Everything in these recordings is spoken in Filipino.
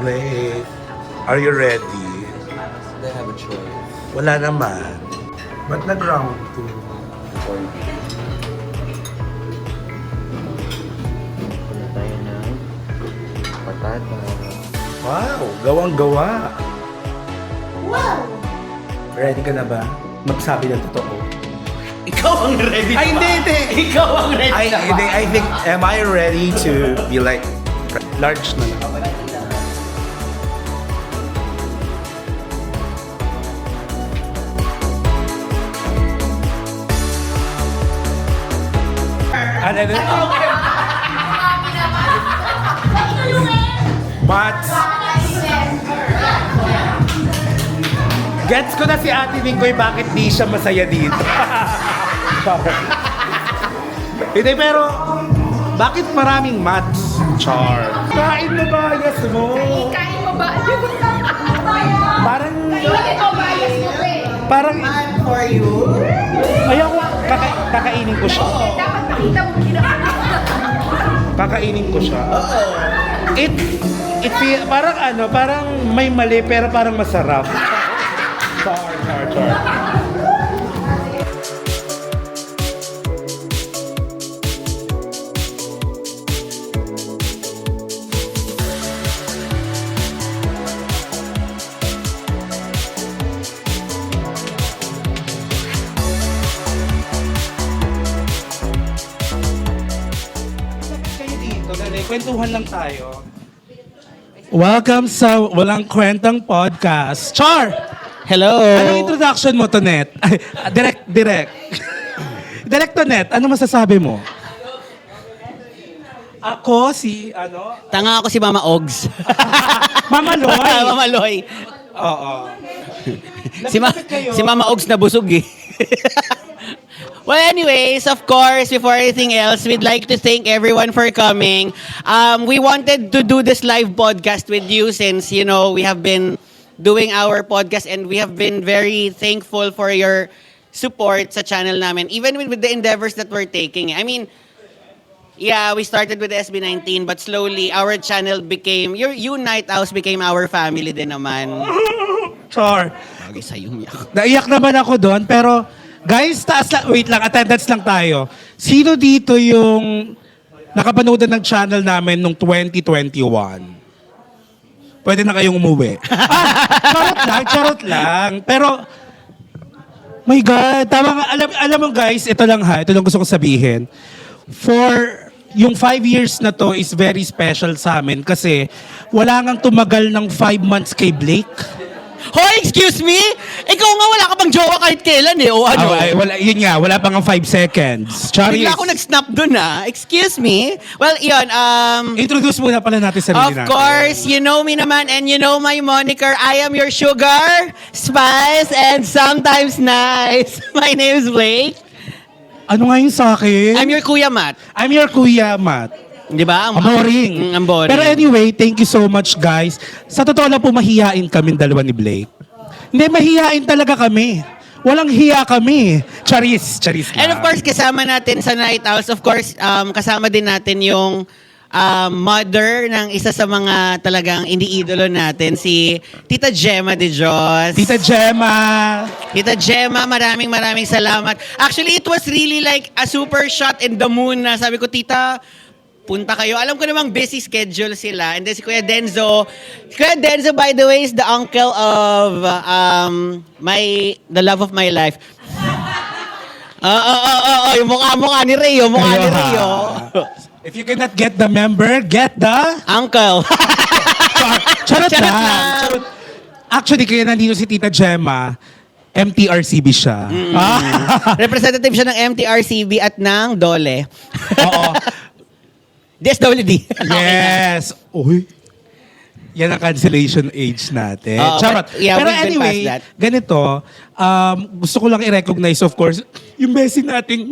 Blake, are you ready? They have a choice. Wala naman. Ba't nag-round 2? Or Pula tayo ng patata. Wow, gawang-gawa. Wow! Ready ka na ba? Magsabi ng totoo. Ikaw ang ready Ay, hindi. Ikaw ang ready I think, am I ready to be like, large na lang? Ano? Mats. Gets ko na si Ate Minggoy bakit di siya masaya dito. Hindi, pero bakit maraming mats? Char. Kain mo ba? Yes mo. Kain mo ba? Di ba? Parang, Kainin mo ba? Yes mo ba? parang, For you? ayaw ko, kakainin ko siya. Dapat makita mo Kakainin ko siya. Parang ano, parang may mali pero parang masarap. Char. Kayo dito, dali, kwentuhan lang tayo. Welcome sa Walang Kwentang Podcast. Char! Hello! Anong introduction mo, Tonet? Ay, direct. Direct, Tonet, ano masasabi mo? Ako, Tanga ako si Mama Ogs. Mama Loy. Mama Loy. Oo. Lapit kayo. Si Mama Ogs na busog eh. Well, anyways, of course, before anything else, we'd like to thank everyone for coming. We wanted to do this live podcast with you since, you know, we have been doing our podcast and we have been very thankful for your support sa channel namin, even with the endeavors that we're taking. I mean, yeah, we started with SB19, but slowly our channel became, your Unite House became our family din naman. Char. Bagay sa'yo, miyak. Naiyak naman ako doon, pero guys, wait lang, attendance lang tayo. Sino dito yung nakapanood ng channel namin nung 2021? Pwede na kayong umuwi. Charot lang. Pero, my God, tama nga, alam mo guys, ito lang gusto kong sabihin. Yung 5 years na to is very special sa amin kasi wala ngang tumagal ng 5 months kay Blake. Hoy, excuse me? Ikaw nga wala ka bang jowa kahit kailan eh, o ano? Wala pa nga 5 seconds. Charis. Bigla ako nag-snap dun ah. Excuse me? Well, yun, Introduce muna pala natin sarili of natin. course, you know me naman and you know my moniker. I am your sugar, spice, and sometimes nice. My name is Blake. Ano nga yun sa akin? I'm your Kuya Matt. I'm your Kuya Matt. Di ba? Ang boring. Ang boring. Pero anyway, thank you so much guys. Sa totoo lang po, mahihain kami dalawa ni Blake. Hindi, mahihain talaga kami. Walang hiya kami. Charis lang. And of course, kasama natin sa Night House, of course, kasama din natin yung mother ng isa sa mga talagang iniidolo natin, si Tita Gemma de Dios. Tita Gemma. Tita Gemma, maraming salamat. Actually, it was really like a super shot in the moon na sabi ko, Tita, punta kayo. Alam ko namang busy schedule sila. And then si Kuya Denzo. Kuya Denzo, by the way, is the uncle of the love of my life. Yung mukha ni Rio. If you cannot get the member, get the... Uncle. Charot Charot lang. lang. Charot. Actually, kaya nandito si Tita Gemma, MTRCB siya. Representative siya ng MTRCB at ng DOLE. Oo. DSWD. Yes. Uy. Yan ang cancellation age natin. Charot. But, yeah, Pero we've been anyway, past that. ganito, gusto ko lang i-recognize, of course, yung Messi nating...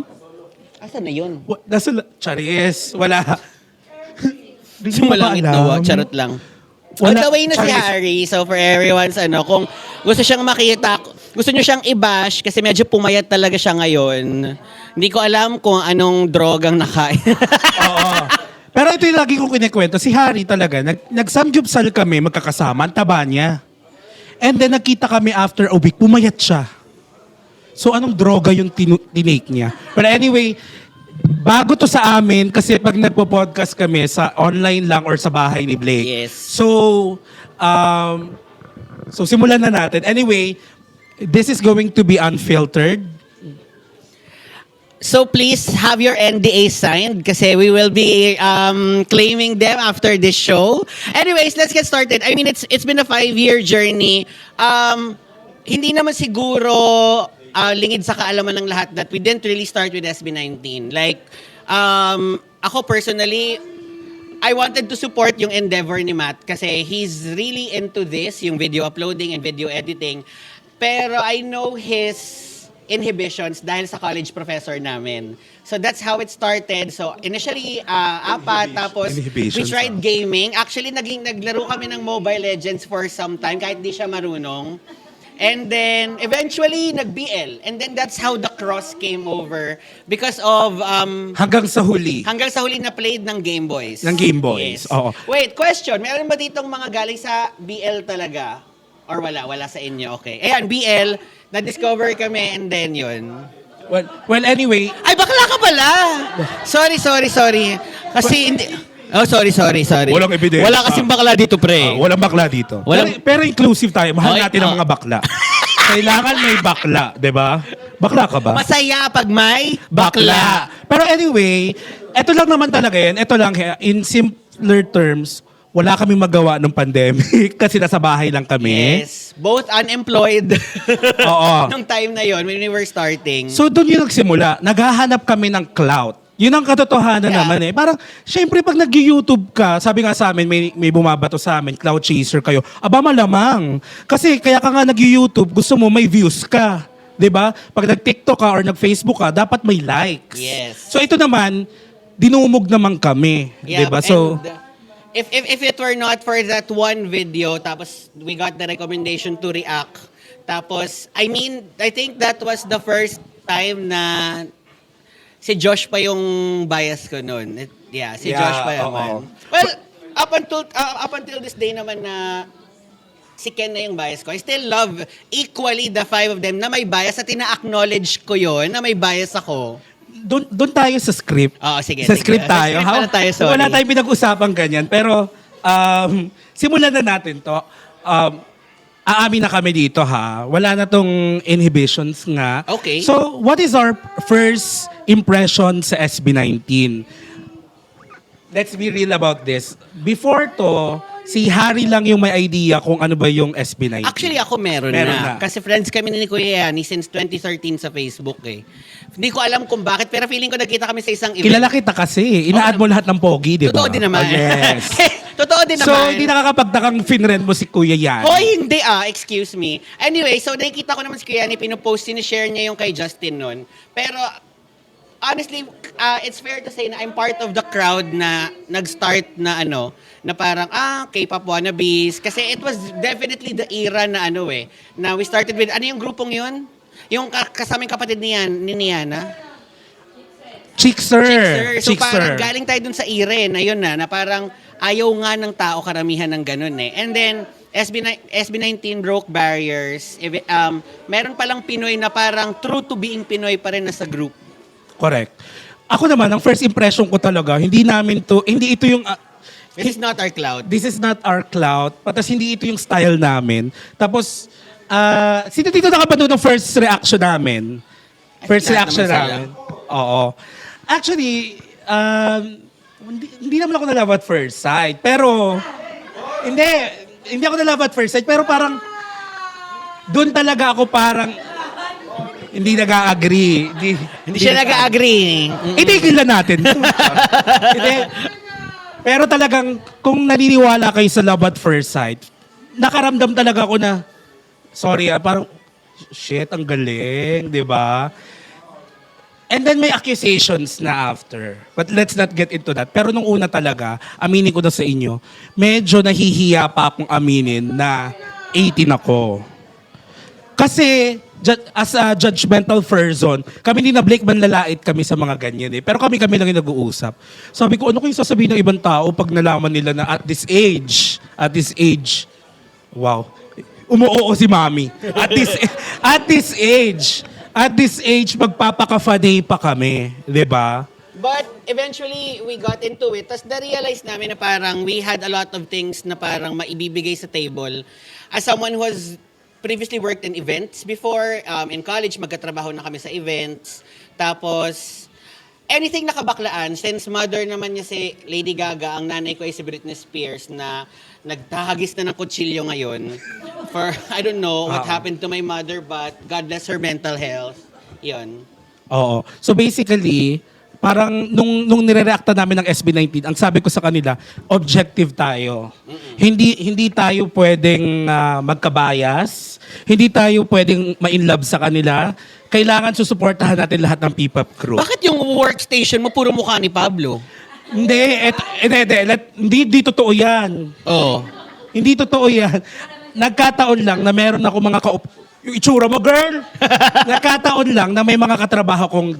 Asan na yun? Charis. Wala. Di ko Sumalangit ba na alam? charot lang. On Wala. the way na si Charis. Harry, so for everyone's kung gusto siyang makita, gusto niyo siyang i-bash kasi medyo pumayat talaga siya ngayon. Hindi ko alam kung anong drogang nakain. Oo. Pero ito yung lagi kong kinikwento. Si Harry talaga, nag-samgyupsal kami, magkakasama, ang taba niya. And then nagkita kami after a week, pumayat siya. So anong droga yung tinake niya? But anyway, bago to sa amin, kasi pag nagpo-podcast kami, sa online lang or sa bahay ni Blake. Yes. So simulan na natin. Anyway, this is going to be unfiltered. So please have your NDA signed kasi we will be claiming them after this show. Anyways, let's get started. I mean, it's been a 5-year journey. Hindi naman siguro lingid sa kaalaman ng lahat that we didn't really start with SB19. Like, ako personally, I wanted to support yung endeavor ni Matt kasi he's really into this, yung video uploading and video editing. Pero I know his inhibitions dahil sa college professor namin. So that's how it started. So initially, apat, tapos we Inhibitions, tried gaming. Actually, naglaro kami ng Mobile Legends for some time kahit di siya marunong. And then, eventually, nag-BL. And then that's how the cross came over because of... Hanggang sa huli. hanggang sa huli na played ng Game Boys. Ng Game Boys, Yes. oo. Wait, question. Meron ba ditong mga galing sa BL talaga? Or wala? Wala sa inyo. Okay. Ayan, BL. Na-discover kami and then yun. Well, anyway, Ay, bakla ka pala! Sorry. Kasi hindi... Oh, sorry. Walang ebidensya. Wala kasing bakla dito, pre. walang bakla dito. Walang- Pero inclusive tayo. Mahal Okay, natin ang mga bakla. Kailangan may bakla, di ba? Bakla ka ba? Masaya pag may bakla. Pero anyway, eto lang naman talaga yan. Eto lang, in simpler terms, wala kaming magawa ng pandemic kasi nasa bahay lang kami. Yes. Both unemployed. Oo. Nung time na yon when we were starting. So doon yung nagsimula. Naghahanap kami ng clout. Yun ang katotohanan Yeah. naman eh. Parang, syempre pag nag-YouTube ka, sabi nga sa amin, may bumabato sa amin, clout chaser kayo. Aba malamang. Kasi kaya ka nga nag-YouTube, gusto mo may views ka. 'Di ba? Pag nag-TikTok ka or nag-Facebook ka, dapat may likes. Yes. So ito naman, dinumog naman kami. 'Di ba? So, and, if it were not for that one video, tapos we got the recommendation to react. Tapos, I mean, I think that was the first time na si Josh pa yung bias ko noon. Yeah, si Yeah, Josh pa oo. naman. Well, up until this day naman na si Ken na yung bias ko. I still love equally the 5 of them na may bias at ina-acknowledge ko yon na may bias ako. doon tayo sa script. Oo, sige, Sa sige. script Sa tayo. script pala tayo, sorry. Wala tayong pinag-usapang ganyan. Pero, simulan na natin to. Aamin na kami dito ha. Wala na tong inhibitions nga. Okay. So, what is our first impression sa SB19? Let's be real about this. Before to, si Harry lang yung may idea kung ano ba yung SB19. Actually, ako meron na. Kasi friends kami ni Kuya Yani since 2013 sa Facebook eh. Hindi ko alam kung bakit, pero feeling ko nagkita kami sa isang event. Kilala kita kasi. Ina-add mo lahat ng pogi, di ba? Totoo din naman. Oh, yes. Totoo din naman. So, hindi nakakapagtakang finrend mo si Kuya Yan. Hoy, hindi excuse me. Anyway, so nakikita ko naman si Kuya Yani, pinopost, sinishare niya yung kay Justin nun. Pero, honestly, it's fair to say na I'm part of the crowd na nag-start na na parang, K-pop wannabes. Kasi it was definitely the era na na we started with, ano yung grupong yun? Yung kasaming kapatid ni Yana? Chickser. So parang galing tayo dun sa era na yun na parang ayaw nga ng tao karamihan ng ganun eh. And then, SB19 broke barriers. Meron palang Pinoy na parang true to being Pinoy pa rin nasa group. Correct. Ako naman, ang first impression ko talaga, hindi ito yung... This is not our cloud. This is not our cloud. Patas hindi ito yung style namin. Tapos, sino dito nakapanood ng first reaction namin? First lahat reaction naman sila. namin. Oo. Actually, hindi naman ako na-love at first sight. Pero, hindi ako na-love at first sight. Pero parang, doon talaga ako parang, hindi nag-agree. Hindi siya nag-agree. Itigil na natin. Hindi. Pero talagang, kung naniniwala kayo sa love at first sight, nakaramdam talaga ako na, sorry parang, shit, ang galing, di ba? And then may accusations na after. But let's not get into that. Pero nung una talaga, aminin ko na sa inyo, medyo nahihiya pa akong aminin na 18 ako. Kasi, as a judgmental person, kami ni na Blake manlalait kami sa mga ganyan eh. Pero kami lang yung nag-uusap. Sabi ko, ano kayong sasabihin ng ibang tao pag nalaman nila na at this age, wow, umuoo si Mami. At this age, magpapaka-fa-day pa kami. 'Di ba? But eventually, we got into it. Tapos na-realize namin na parang we had a lot of things na parang maibibigay sa table. As someone who has previously worked in events before, in college, magkatrabaho na kami sa events. Tapos, anything nakabaklaan, since mother naman niya si Lady Gaga, ang nanay ko ay si Britney Spears na nagtahagis na ng kutsilyo ngayon. For, I don't know what happened to my mother, but God bless her mental health. Yun. Oo. So basically, parang nung nire-reacta namin ng SB19, ang sabi ko sa kanila, objective tayo. Hindi tayo pwedeng magkabayas. Hindi tayo pwedeng ma-inlove sa kanila. Kailangan susuportahan natin lahat ng P-pop crew. Bakit yung workstation mo puro mukha ni Pablo? Hindi totoo yan. Oo. Hindi totoo yan. Nagkataon lang na meron ako mga yung itsura mo, girl! Nagkataon lang na may mga katrabaho kong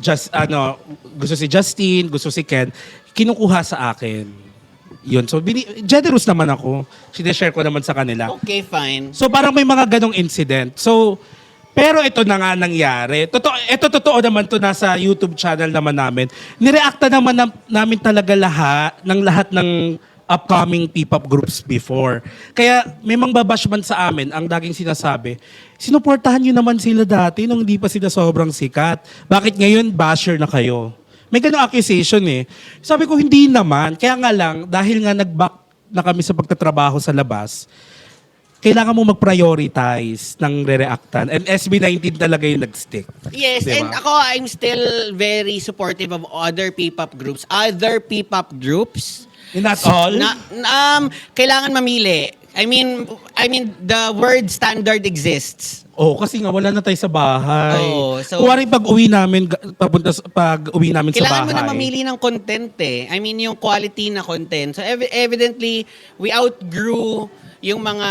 gusto si Justin, gusto si Ken, kinukuha sa akin. Yun. So, generous naman ako. Sineshare ko naman sa kanila. Okay, fine. So, parang may mga ganong incident. So, pero ito na nga nangyari. Totoo naman to nasa YouTube channel naman namin. Nireacta naman namin talaga lahat ng upcoming P-pop groups before. Kaya may mga babash man sa amin ang daging sinasabi, sinuportahan nyo naman sila dati nung hindi pa sila sobrang sikat. Bakit ngayon basher na kayo? May ganong accusation eh. Sabi ko, hindi naman. Kaya nga lang, dahil nga nag-back na kami sa pagtatrabaho sa labas, kailangan mo mag-prioritize ng re-reactan. And SB19 talaga yung nag-stick. Yes, Diba? and ako, I'm still very supportive of other P-pop groups. Not all? Kailangan mamili. I mean, the word standard exists. Kasi nga wala na tayo sa bahay. Oo, so- Kuwari pag-uwi namin, pag-uwi namin sa Kailangan bahay. mo na mamili ng content eh. I mean, yung quality na content. So evidently, we outgrew yung mga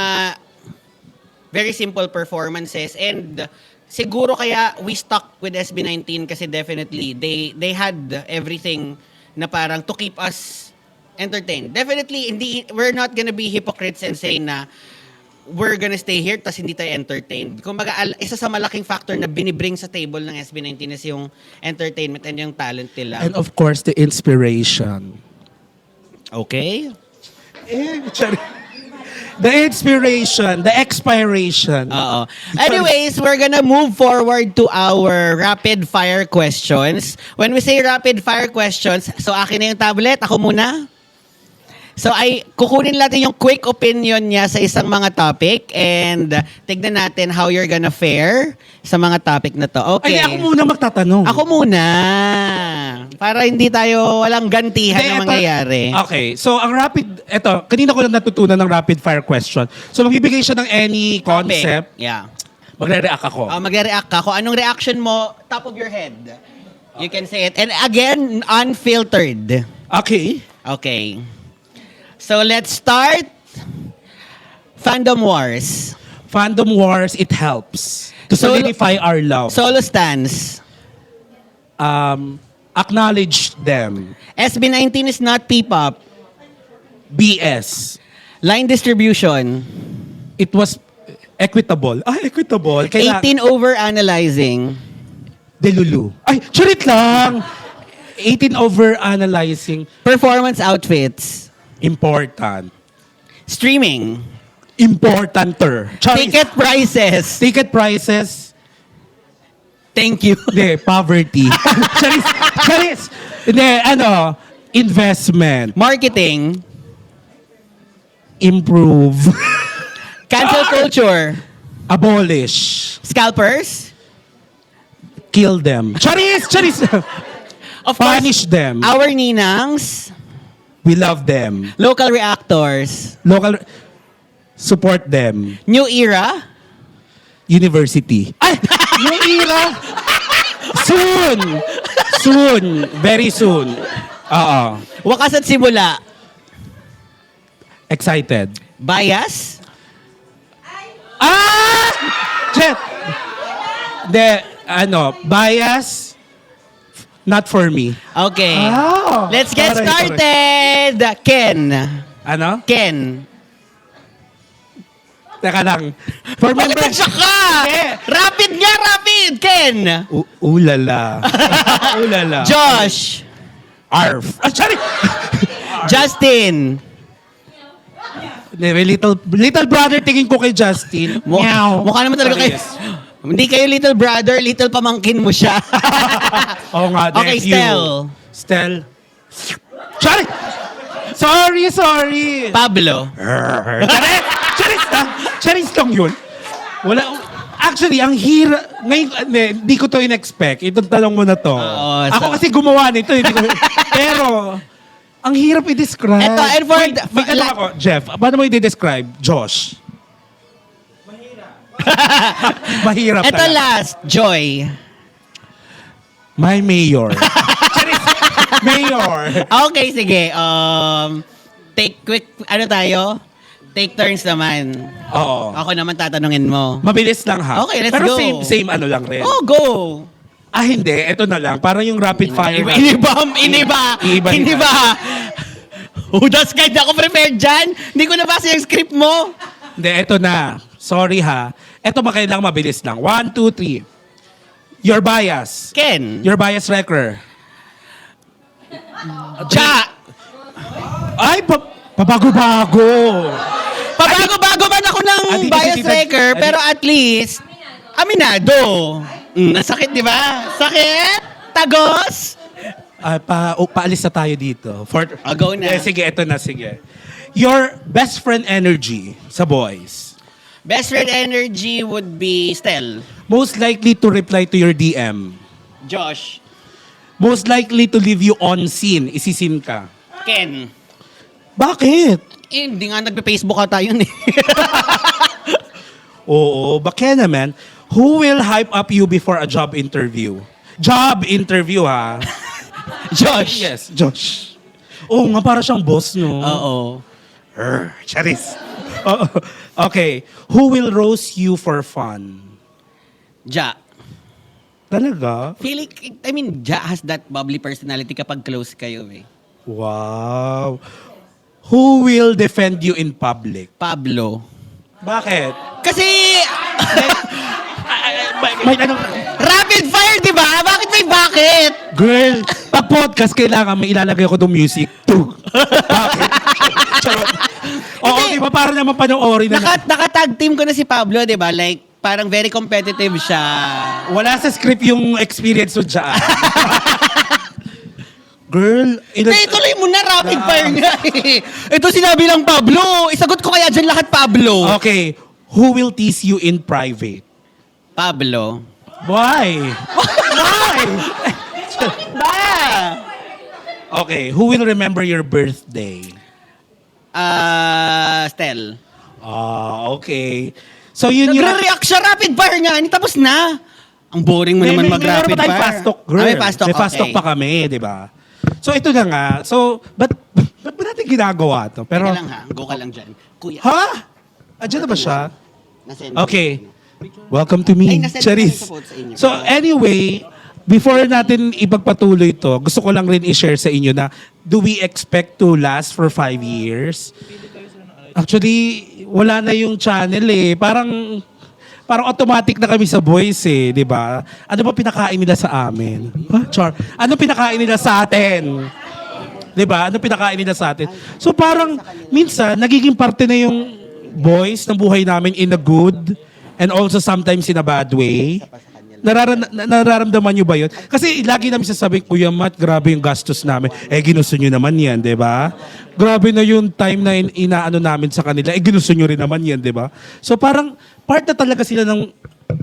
very simple performances, and siguro kaya we stuck with SB19 kasi definitely they had everything na parang to keep us entertained. Definitely, we're not gonna be hypocrites and say na we're gonna stay here tas hindi tayo entertained. Kumbaga, isa sa malaking factor na binibring sa table ng SB19 is yung entertainment and yung talent nila. And of course, the inspiration. Okay? The inspiration, the expiration. Oo. Anyways, we're gonna move forward to our rapid fire questions. When we say rapid fire questions, so akin na yung tablet, ako muna. So kukunin natin yung quick opinion niya sa isang mga topic and tignan natin how you're gonna fare sa mga topic na to. Okay. Ay, ako muna magtatanong. Ako muna. Para hindi tayo walang gantihan na mangyayari. Okay, so ang kanina ko lang natutunan ng rapid fire question. So magbibigay siya ng any concept, Topic. Yeah. magre-react ako. Magre-react ka. Kung anong reaction mo, top of your head. You can say it. And again, unfiltered. Okay. Okay. So let's start. Fandom Wars. Fandom wars, it helps to Solo- solidify our love. Solo stance. Acknowledge them. SB19 is not P-pop. BS. Line distribution. It was equitable. Equitable. 18 over analyzing. Delulu. Ay, charit lang. 18 over analyzing. Performance outfits. Important. Streaming. Importanter. Charis. Ticket prices. Ticket prices. Thank you. Hindi, poverty. Charis. Hindi, investment. Marketing. Improve. Cancel culture. Abolish. Scalpers. Kill them. Charis! Of Punish them. Our ninangs. We love them. Local reactors. Support them. New era. University. Ay! New era! Soon. Very soon. Oo. Wakas at simula. Excited. Bias. Ah! Jet! bias, not for me. Okay. Ah, Let's get sorry. started. Ken. Ano? Ken. Teka lang. For Bakit member... nagsyak ka? Hindi. Rapid nga, rapid! Ken. Ulala. Ulala. Josh. Arf. Ah, sorry. Justin. Little brother tingin ko kay Justin. Meow. Mukha naman talaga kayo. Yes. Hindi kayo little brother, little pamangkin mo siya. Oo nga, Okay, nephew. Stel. Sorry. Sorry. Pablo. Charis lang yun. Wala. Actually, ang hirap. Ngayon, hindi ko to in-expect. Itong tanong mo na to. Oo, Ako so- kasi gumawa nito. Pero, ang hirap i-describe. Ito, and for Wait, may tanong ako, Jeff. Paano mo i-describe? Josh. Mahirap Ito talaga. last, Joy. My mayor. Charis. Mayor. Okay, sige. Take quick, ano tayo? Take turns naman. Oo. Ako naman tatanungin mo. Mabilis lang ha. Okay, let's Pero go. same ano lang rin. Oh, go! Hindi. Ito na lang. Parang yung rapid fire. Iniba. Iniba. Udas kahit ako prepared dyan. Hindi ko nabasa yung script mo. Hindi, ito na. Sorry ha. Ito makailang mabilis lang. 1, 2, 3. Your bias. Ken. Your bias wrecker. Ja. Ay, pabago-bago. Pabago-bago man ako ng Adi- bias adi- wrecker, adi- pero at least, aminado. Nasakit, di ba? Sakit? Tagos? Paalis na tayo dito. Go na. Sige, ito na. Sige. Your best friend energy sa boys. Best friend energy would be Stel. Most likely to reply to your DM. Josh. Most likely to leave you on scene. Isisin ka. Ken. Bakit? Hindi nga nagpe-Facebook ata yun eh. Oo, bakit naman? Who will hype up you before a job interview? Job interview, ha? Josh. Yes, Josh. Oo nga, para siyang boss, no? Oo. Charis. Oo. Okay. Who will roast you for fun? Ja. Talaga? Ja has that bubbly personality kapag close kayo eh. Wow. Who will defend you in public? Pablo. Bakit? Kasi, May tanong. rapid fire, di ba? Bakit may bakit? Girl, pag podcast, kailangan may ilalagay ako ng music. Bakit? Charot. Oo, Hindi. di ba? Para naman panoorin na. Nakatag team ko na si Pablo, di ba? Like, parang very competitive siya. Wala sa script yung experience mo dyan. Girl, Tuloy mo na, rapid fire nga eh. Ito sinabi lang Pablo. Isagot ko kaya dyan lahat Pablo. Okay, who will tease you in private? Pablo. Why? Why? Ba? Okay, who will remember your birthday? Stel. Okay. So yun yung... Nagre-react siya, rapid fire nga. Tapos na. Ang boring mo naman mag-rapid meron pa tayong fire. fast talk, girl. May fast talk, May fast talk okay. pa kami, di ba? So ito na nga. So, ba't ba natin ginagawa to? Pero, Teka lang ha, go ka lang dyan. Kuya. ha? Andiyan na ba siya? Nasend. Okay. Welcome to Ay, me, nasend ko Charis. na sa inyo. So anyway, before natin ipagpatuloy to, gusto ko lang rin i-share sa inyo na do we expect to last for 5 years? Actually, wala na yung channel eh. Parang automatic na kami sa boys eh, di ba? Ano ba pinakain nila sa amin? Char. Ano pinakain nila sa atin? Di ba? Ano pinakain nila sa atin? So parang minsan nagiging parte na yung boys ng buhay namin in a good and also sometimes in a bad way. Nararamdaman nyo ba yun? Kasi lagi namin sasabihin, Kuya Matt, grabe yung gastos namin. Ginusto nyo naman yan, di ba? Grabe na yung time na inaano namin sa kanila. Ginusto nyo rin naman yan, di ba? So parang part na talaga sila ng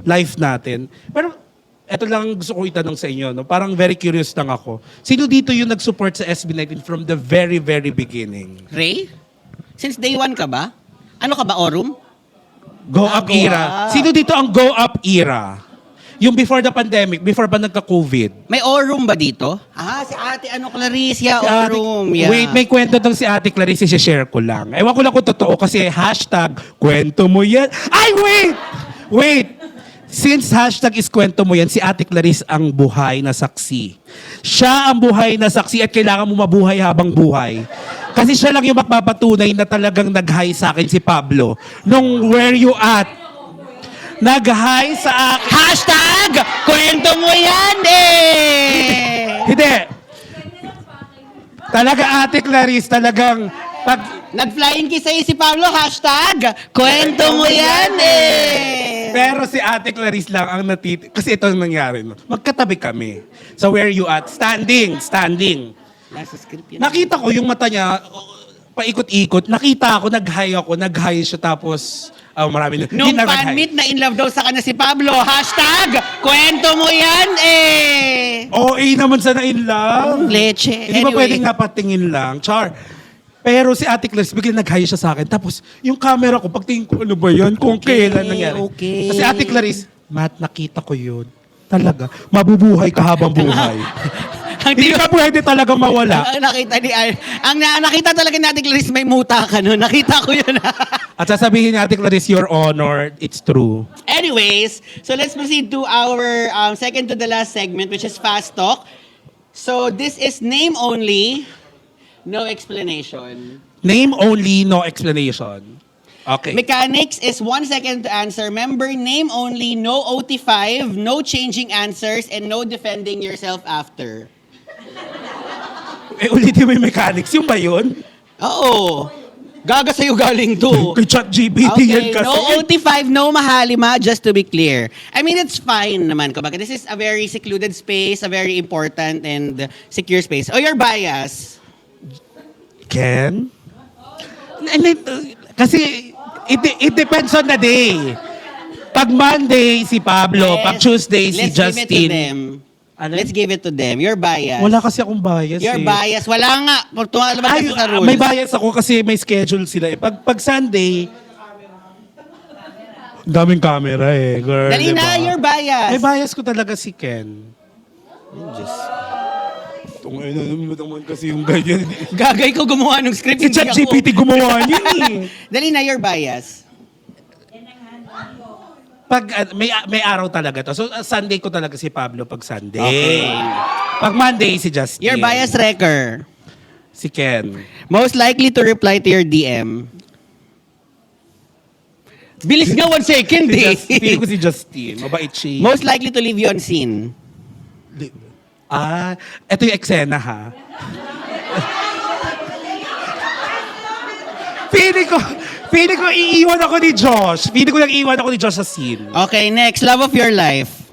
life natin. Pero eto lang gusto ko itanong sa inyo. No? Parang very curious lang ako. Sino dito yung nag-support sa SB19 from the very, very beginning? Ray? Since day one ka ba? Ano ka ba, Orum? Go Up Go era. Up. Sino dito ang Go Up era? Yung before the pandemic, before ba nagka-COVID? May Orum ba dito? Si ate Clarice, Si Ate- Orum. Yeah. Wait, may kwento tong si Ate Clarice, share ko lang. Ewan ko lang kung totoo kasi hashtag kwento mo yan. Ay, wait! Wait! Si Since hashtag is kwento mo yan, si Ate Clarice ang buhay na saksi. Siya ang buhay na saksi at kailangan mo mabuhay habang buhay. Kasi siya lang yung magpapatunay na talagang nag-hi sa akin si Pablo. Nung where you at? Nag-hi sa akin. Hashtag, kwento mo yan eh! Hindi. Talaga Ate Clarice, talagang pag... Nag-flying kiss sa'yo si Pablo, hashtag, kwento mo yan eh! Pero si Ate Clarice lang ang kasi ito ang nangyari. No? Magkatabi kami. So where you at? Standing. Nasa script yan. Nakita ko yung mata niya, paikot-ikot. Nakita ako, nag-hi siya tapos, marami na. Nung Hindi nag-hi. fan-meet na in love daw sa kanya si Pablo, hashtag, kwento mo yan eh! OA naman sa na-in love. Leche. Hindi ba pwedeng napatingin lang? Char. Pero si Ate Clarice, biglang nag-hi siya sa akin. Tapos, yung camera ko, pagtingin ko, ano ba yan? Kung kailan nangyari. okay. Kasi Ate Clarice, Matt, nakita ko yun. Talaga. Mabubuhay ka habang buhay. Ang Hindi ka pwede talaga mawala. Ang nakita talaga natin, Clarice, may muta ka no. Nakita ko yun. At sasabihin ni Ate Clarice, your honor, it's true. Anyways, so let's proceed to our second to the last segment, which is Fast Talk. So this is name only, no explanation. Name only, no explanation. Okay. Mechanics is 1 second to answer. Member, name only, no OT5, no changing answers, and no defending yourself after. Ulitin mo yung mechanics. Yung ba yun? Oo. Gaga sa'yo galing to. Kay ChatGPT yan kasi. No OT5, no mahalima, just to be clear. I mean, it's fine naman. Kumbaga, this is a very secluded space, a very important and secure space. O your bias? Ken? Kasi it depends on the day. Pag Monday, si Pablo. Pag Tuesday, si Let's give it to Justin. them. Ano? Let's give it to them. Your bias. Wala kasi akong bias Your eh. bias. Wala nga. Lumabas Ay, kasi sa rules. may bias ako kasi may schedule sila eh. Pag Sunday, daming camera eh. Girl, Dali diba? na, your bias. May bias ko talaga si Ken. Itong naman kasi yung ganyan. Gagay ko gumawa ng script. Si hindi ako. ChatGPT gumawa yun eh. Dali na, your bias. Pag may araw talaga to. So Sunday ko talaga si Pablo pag Sunday. Okay. Pag Monday si Justin. Your bias wrecker. Si Ken. Most likely to reply to your DM. Bilis nga 1 second eh. Feeling ko si Justin. Mabait siya. Most likely to leave you on scene. Ito yung eksena ha. Feeling ko iiwan ako ni Josh. Feeling ko iiwan ako ni Josh sa scene. Okay, next. Love of your life.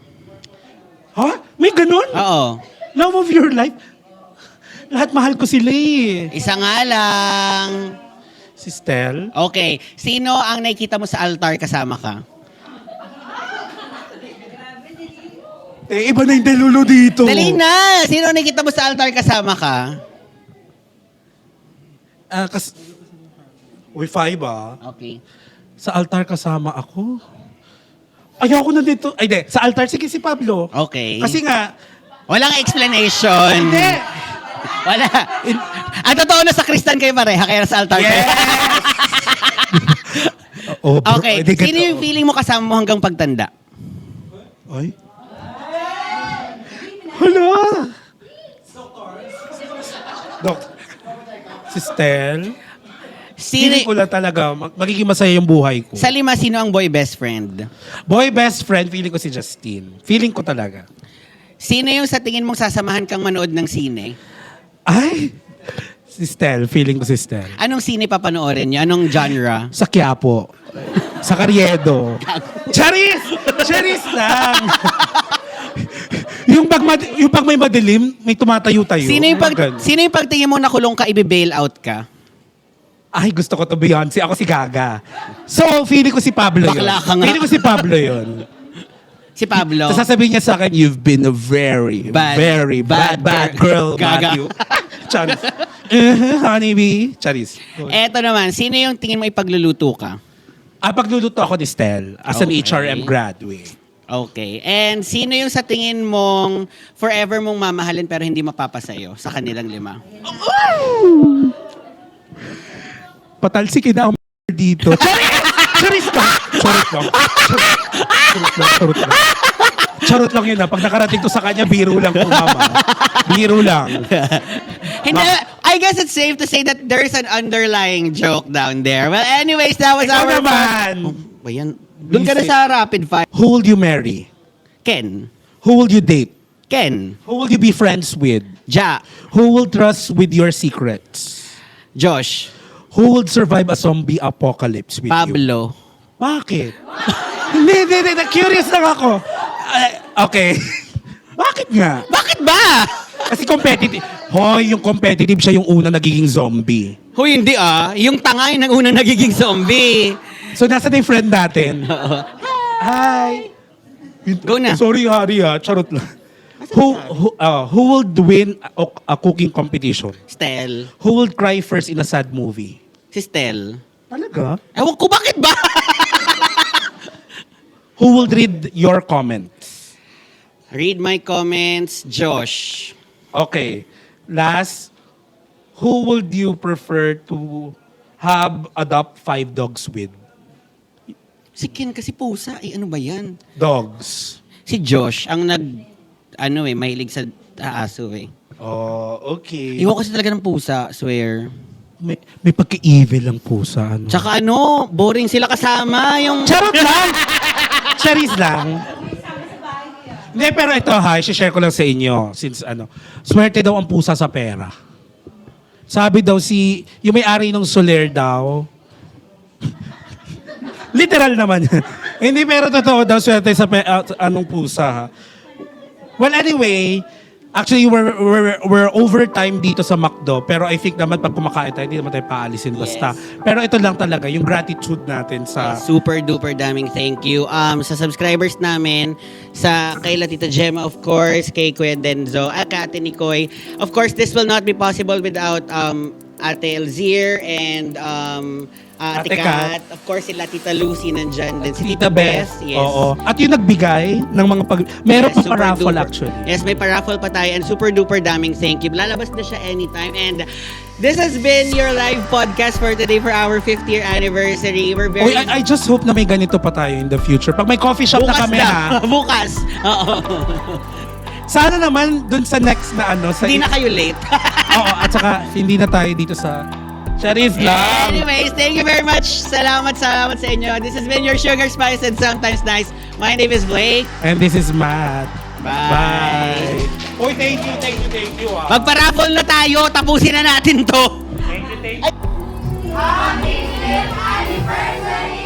Ha? May ganun? Oo. Love of your life? Lahat mahal ko sila eh. Isa nga lang. Si Stel? Okay. Sino ang nakikita mo sa altar kasama ka? Iba na yung delulo dito. Dali na! Sino ang nakikita mo sa altar kasama ka? Wi-Fi ba? Okay. Sa altar kasama ako? Ayoko na dito. Ay, di. Sa altar, sige si Pablo. Okay. Kasi nga, Walang explanation. hindi. Wala. Ang totoo na sa Kristan kayo pareha, kaya sa altar kayo. Yes! Oh, bro, Okay. hindi ka- Sino yung feeling mo kasama mo hanggang pagtanda? Ay? Hala! Dok, si Stel, Sino, feeling ko lang talaga, magiging masaya yung buhay ko. sa 5, sino ang boy best friend? Boy best friend, feeling ko si Justin. Feeling ko talaga. Sino yung sa tingin mong sasamahan kang manood ng sine? Ay! Si Stel, feeling ko si Stel. Anong sine papanoorin niyo? Anong genre? Sa Quiapo. Sa Carriedo. Charis! Charis lang! yung pag may madilim, may tumatayo-tayo. Sino yung pagtingin mo nakulong ka, ibe-bail out ka? Ay, gusto ko to Beyonce. Ako si Gaga. So, feeling ko si Pablo yun. Bakla ka nga. Feeling ko si Pablo yun. Si Pablo. So, sasabihin niya sa akin, you've been a very bad girl, Gaga. Matthew. Charis. Honeybee. Charis. Eto naman, sino yung tingin mo ipagluluto ka? Pagluluto ako ni Stel as an Okay. HRM graduate. Okay. And sino yung sa tingin mong forever mong mamahalin pero hindi mapapasayo sa kanilang 5? Patalsikin na ang dito. Charis ka! Charot lang. Charot lang. Charot lang yun Pag nakarating to sa kanya, biro lang po, mama. Biro lang. Hindi, I guess it's safe to say that there's an underlying joke down there. Well, anyways, that was Ikaw our... naman. Ba yan? Doon ka na sa rapid fire. Who will you marry? Ken. Who will you date? Ken. Who will you be friends with? Ja. Who will trust with your secrets? Josh. Who will survive a zombie apocalypse with you? Pablo. Bakit? Hindi. Curious lang ako. Okay. Bakit nga? Bakit ba? Kasi competitive. Hoy, yung competitive siya yung una nagiging zombie. Huy, hindi Yung tanga yung unang nagiging zombie. So, nasa na yung friend natin? Hi. Go na. Sorry, Hari Charot lang. Who will win a cooking competition? Stel. Who will cry first in a sad movie? Si Stel. Talaga? Ewan ko, bakit ba? Who will read your comments? Read my comments, Josh. Okay. Last, who would you prefer to adopt 5 dogs with? Si Ken kasi pusa. Ano ba yan? Dogs. Si Josh, ang mahilig sa aso Oh, okay. Iwan kasi talaga ng pusa, swear. May pagka-evil lang pusa. Ano? Tsaka boring sila kasama. Yung... Charot lang! Charis lang. Hindi, pero ito share ko lang sa inyo. Since swerte daw ang pusa sa pera. Sabi daw yung may-ari ng Soler daw, literal naman yan. Hindi, pero totoo daw swerte sa anong pusa ha. Well, anyway, actually, we're overtime dito sa McDo. Pero I think naman pag kumakain tayo, hindi naman tayo paalisin basta. Pero ito lang talaga, yung gratitude natin sa... Super duper daming thank you. Sa subscribers namin, kay Tita Gemma, of course, kay Kuya Denzo, at Ate Nicoy. Of course, this will not be possible without Ate Elzir and Ate Ate Kat. Of course, sila Tita Lucy nandyan din. Si Tita Beth. Yes. Oo. At yung nagbigay ng mga meron Yes, pa super paraffle duper. actually. Yes, may paraffle pa tayo and super duper daming thank you. Lalabas na siya anytime. And this has been your live podcast for today for our 5th year anniversary. We're very... Uy, I just hope na may ganito pa tayo in the future. Pag may coffee shop na kami ha. Bukas. Oo. Sana naman dun sa next na sa Hindi na kayo late. Oo, at saka hindi na tayo dito sa Charis lang. Anyways, thank you very much. Salamat sa inyo. This has been your Sugar Spice and Sometimes Nice. My name is Blake. And this is Matt. Bye. Uy, thank you Magpa-raffle na tayo. Tapusin na natin to. Thank you. Happy 5th anniversary!